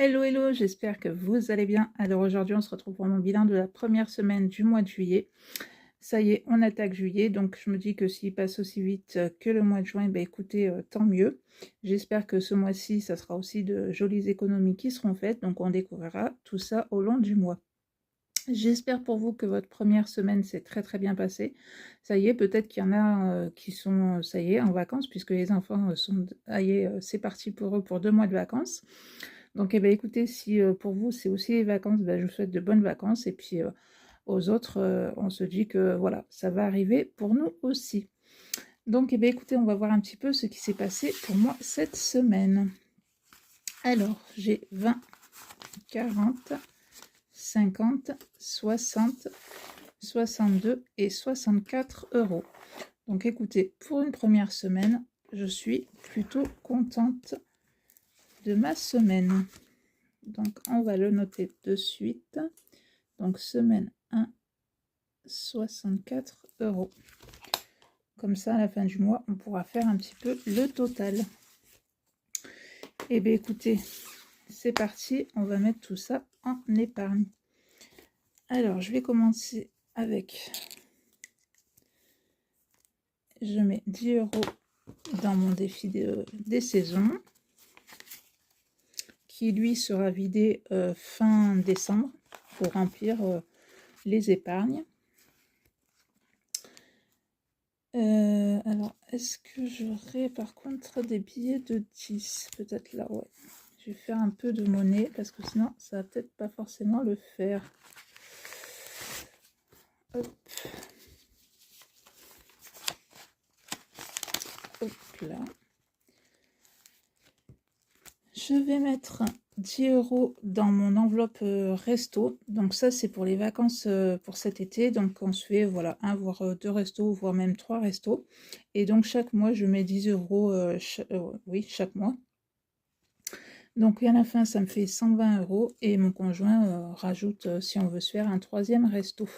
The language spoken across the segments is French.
Hello, hello, j'espère que vous allez bien. Alors aujourd'hui, on se retrouve pour mon bilan de la première semaine du mois de juillet. Ça y est, on attaque juillet, donc je me dis que s'il passe aussi vite que le mois de juin, ben écoutez, tant mieux. J'espère que ce mois-ci, ça sera aussi de jolies économies qui seront faites, donc on découvrira tout ça au long du mois. J'espère pour vous que votre première semaine s'est très bien passée. Ça y est, peut-être qu'il y en a qui sont, ça y est, en vacances, puisque les enfants sont, ça y est, c'est parti pour eux pour 2 mois de vacances. Donc, eh bien, écoutez, si pour vous, c'est aussi les vacances, ben, je vous souhaite de bonnes vacances. Et puis, aux autres, on se dit que, voilà, ça va arriver pour nous aussi. Donc, eh bien, écoutez, on va voir un petit peu ce qui s'est passé pour moi cette semaine. Alors, j'ai 20, 40, 50, 60, 62 et 64 euros. Donc, écoutez, pour une première semaine, je suis plutôt contente de ma semaine. Donc, on va le noter de suite. Donc, semaine 1, 64 euros. Comme ça, à la fin du mois, on pourra faire un petit peu le total. Eh bien, écoutez, c'est parti. On va mettre tout ça en épargne. Alors, je vais commencer avec... Je mets 10 euros dans mon défi des saisons, qui lui sera vidé fin décembre pour remplir les épargnes. Alors, est-ce que j'aurai par contre des billets de 10? Peut-être là, ouais. Je vais faire un peu de monnaie parce que sinon, ça va peut-être pas forcément le faire. Hop. Hop là. Je vais mettre 10 euros dans mon enveloppe resto. Donc ça, c'est pour les vacances pour cet été. Donc on se fait, voilà, un voire 2 restos, voire même 3 restos. Et donc chaque mois, je mets 10 euros, oui, chaque mois. Donc à la fin, ça me fait 120 euros. Et mon conjoint rajoute, si on veut se faire un 3e resto.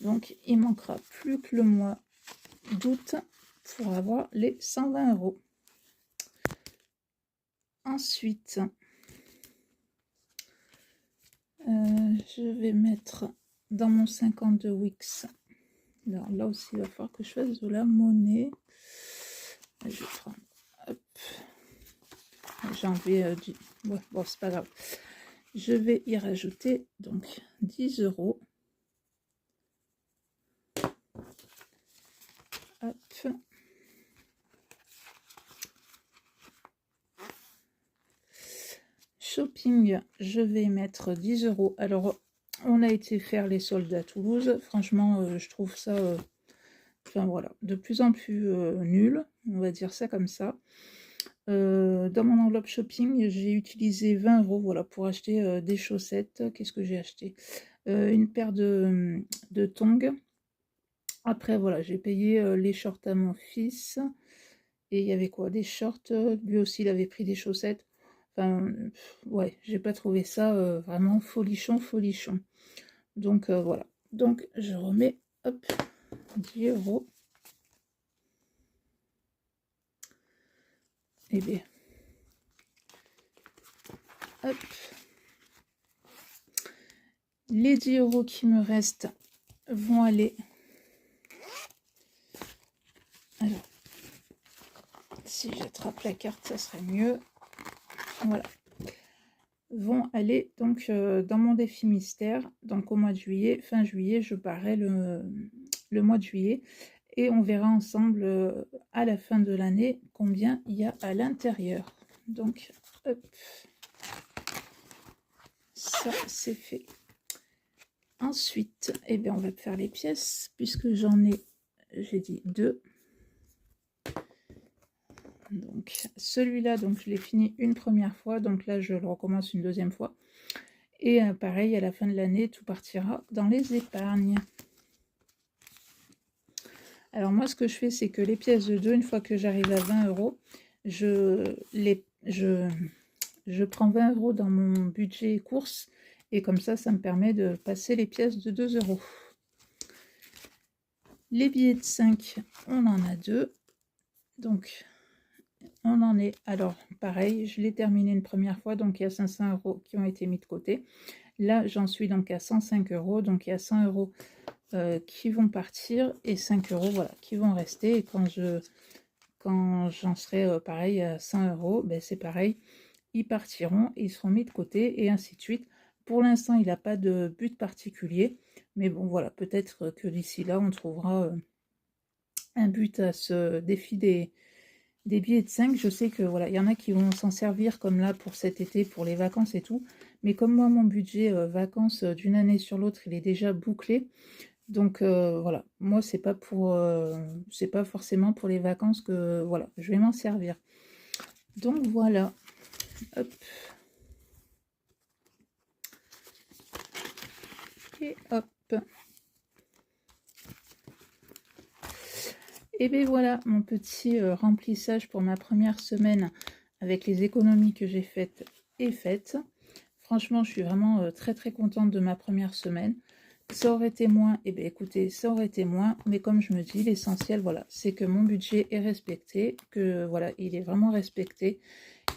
Donc il manquera plus que le mois d'août pour avoir les 120 euros. Ensuite, je vais mettre dans mon 52 Wix. Alors là aussi, il va falloir que je fasse de la monnaie. Je vais prendre. Hop. J'ai enlevé du. Ouais, bon, c'est pas grave. Je vais y rajouter donc 10 euros. Hop. Shopping, je vais mettre 10 euros. Alors, on a été faire les soldes à Toulouse. Franchement, je trouve ça, enfin voilà, de plus en plus nul. On va dire ça comme ça. Dans mon enveloppe shopping, j'ai utilisé 20 euros, voilà, pour acheter des chaussettes. Qu'est-ce que j'ai acheté? Une paire de tongs. Après, voilà, j'ai payé les shorts à mon fils. Et il y avait quoi? Des shorts. Lui aussi, il avait pris des chaussettes. Enfin, ouais, j'ai pas trouvé ça vraiment folichon. Donc, voilà. Donc, je remets, hop, 10 euros. Et bien, hop. Les 10 euros qui me restent vont aller... Alors, si j'attrape la carte, ça serait mieux. Voilà. Vont aller donc dans mon défi mystère. Donc au mois de juillet, fin juillet, je parais le mois de juillet. Et on verra ensemble à la fin de l'année combien il y a à l'intérieur. Donc, hop. Ça, c'est fait. Ensuite, eh bien, on va faire les pièces, puisque j'en ai, j'ai dit 2. Donc, celui-là, donc je l'ai fini une première fois, donc là, je le recommence une deuxième fois. Et pareil, à la fin de l'année, tout partira dans les épargnes. Alors moi, ce que je fais, c'est que les pièces de 2, une fois que j'arrive à 20 euros, je prends 20 euros dans mon budget course. Et comme ça me permet de passer les pièces de 2 euros. Les billets de 5, on en a 2. Donc, on en est. Alors, pareil, je l'ai terminé une première fois, donc il y a 500 € qui ont été mis de côté. Là, j'en suis donc à 105 €, donc il y a 100 € qui vont partir et 5 €, voilà, qui vont rester. Et quand j'en serai pareil à 100 €, ben, c'est pareil, ils partiront, ils seront mis de côté et ainsi de suite. Pour l'instant, il n'a pas de but particulier, mais bon, voilà, peut-être que d'ici là, on trouvera un but à ce défi des billets de 5. Je sais que voilà, il y en a qui vont s'en servir comme là pour cet été, pour les vacances et tout. Mais comme moi, mon budget vacances d'une année sur l'autre, il est déjà bouclé. Donc voilà, moi, c'est pas forcément pour les vacances que voilà, je vais m'en servir. Donc voilà. Hop. Et hop. Et bien voilà, mon petit remplissage pour ma première semaine avec les économies que j'ai faites est faite. Franchement, je suis vraiment très très contente de ma première semaine. Ça aurait été moins, et bien écoutez, ça aurait été moins, mais comme je me dis, l'essentiel, voilà, c'est que mon budget est respecté, que voilà, il est vraiment respecté,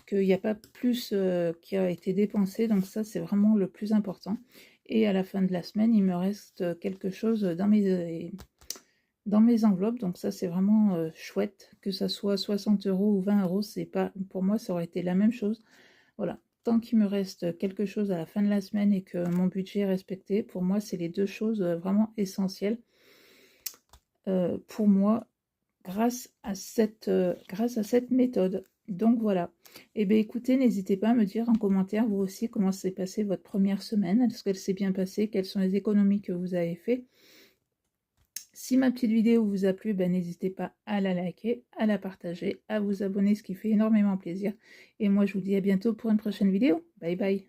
qu'il n'y a pas plus qui a été dépensé, donc ça, c'est vraiment le plus important. Et à la fin de la semaine, il me reste quelque chose dans mes enveloppes, donc ça c'est vraiment chouette, que ça soit 60 € ou 20 €, c'est pas, pour moi ça aurait été la même chose. Voilà, tant qu'il me reste quelque chose à la fin de la semaine et que mon budget est respecté, pour moi c'est les deux choses vraiment essentielles pour moi grâce à cette méthode. Donc voilà. Et bien écoutez, n'hésitez pas à me dire en commentaire vous aussi comment s'est passée votre première semaine, est-ce qu'elle s'est bien passée, quelles sont les économies que vous avez fait. Si ma petite vidéo vous a plu, ben, n'hésitez pas à la liker, à la partager, à vous abonner, ce qui fait énormément plaisir. Et moi, je vous dis à bientôt pour une prochaine vidéo. Bye bye.